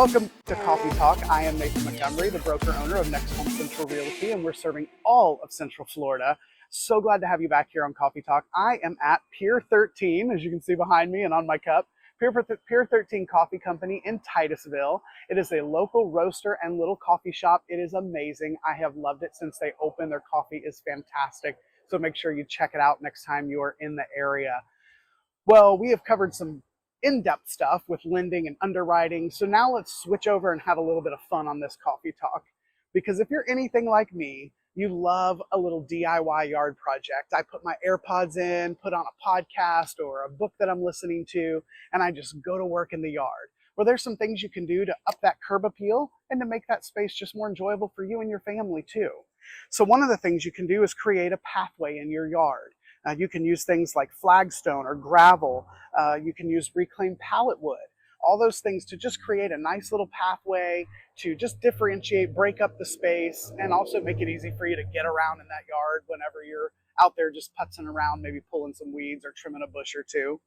Welcome to Coffee Talk. I am Nathan Montgomery, the broker owner of Next Home Central Realty, and we're serving all of Central Florida. So glad to have you back here on Coffee Talk. I am at Pier 13, as you can see behind me and on my cup. Pier 13 Coffee Company in Titusville. It is a local roaster and little coffee shop. It is amazing. I have loved it since they opened. Their coffee is fantastic. So make sure you check it out next time you are in the area. Well, we have covered some in-depth stuff with lending and underwriting. So now let's switch over and have a little bit of fun on this Coffee Talk. Because if you're anything like me, you love a little DIY yard project. I put my AirPods in, put on a podcast or a book that I'm listening to, and I just go to work in the yard. Well, there's some things you can do to up that curb appeal and to make that space just more enjoyable for you and your family too. So one of the things you can do is create a pathway in your yard. You can use things like flagstone or gravel. You can use reclaimed pallet wood. All those things to just create a nice little pathway to just differentiate, break up the space, and also make it easy for you to get around in that yard whenever you're out there just putzing around, maybe pulling some weeds or trimming a bush or two.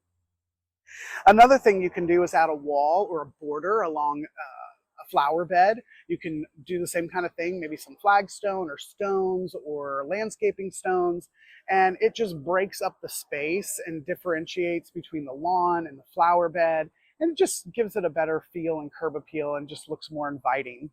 Another thing you can do is add a wall or a border along a flower bed. You can do the same kind of thing, maybe some flagstone or stones or landscaping stones, and it just breaks up the space and differentiates between the lawn and the flower bed, and it just gives it a better feel and curb appeal and just looks more inviting.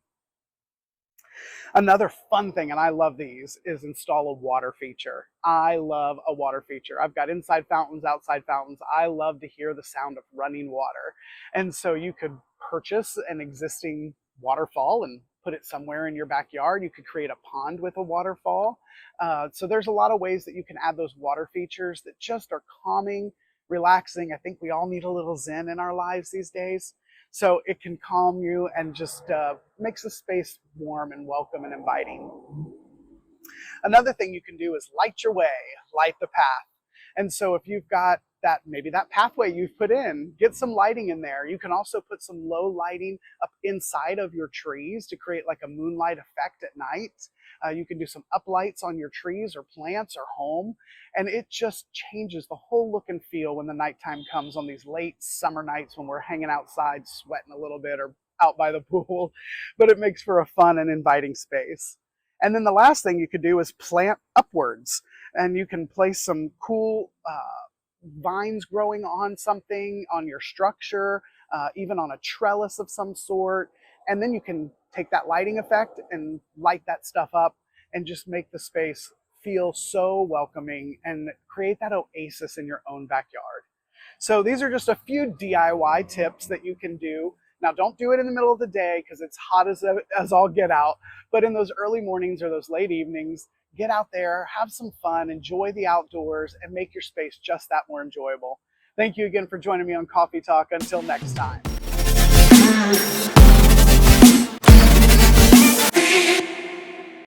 Another fun thing, and I love these, is install a water feature. I love a water feature. I've got inside fountains, outside fountains. I love to hear the sound of running water. And so you could purchase an existing waterfall and put it somewhere in your backyard. You could create a pond with a waterfall. So there's a lot of ways that you can add those water features that just are calming, relaxing. I think we all need a little zen in our lives these days. So it can calm you and just makes the space warm and welcome and inviting. Another thing you can do is light your way, light the path. And so if you've got that, maybe that pathway you've put in, get some lighting in there. You can also put some low lighting up inside of your trees to create like a moonlight effect at night. You can do some uplights on your trees or plants or home, and it just changes the whole look and feel when the nighttime comes on these late summer nights when we're hanging outside sweating a little bit or out by the pool, but it makes for a fun and inviting space. And then the last thing you could do is plant upwards, and you can place some cool vines growing on something, on your structure, even on a trellis of some sort. And then you can take that lighting effect and light that stuff up and just make the space feel so welcoming and create that oasis in your own backyard. So these are just a few DIY tips that you can do. Now, don't do it in the middle of the day because it's hot as all get out, but in those early mornings or those late evenings, get out there, have some fun, enjoy the outdoors, and make your space just that more enjoyable. Thank you again for joining me on Coffee Talk. Until next time.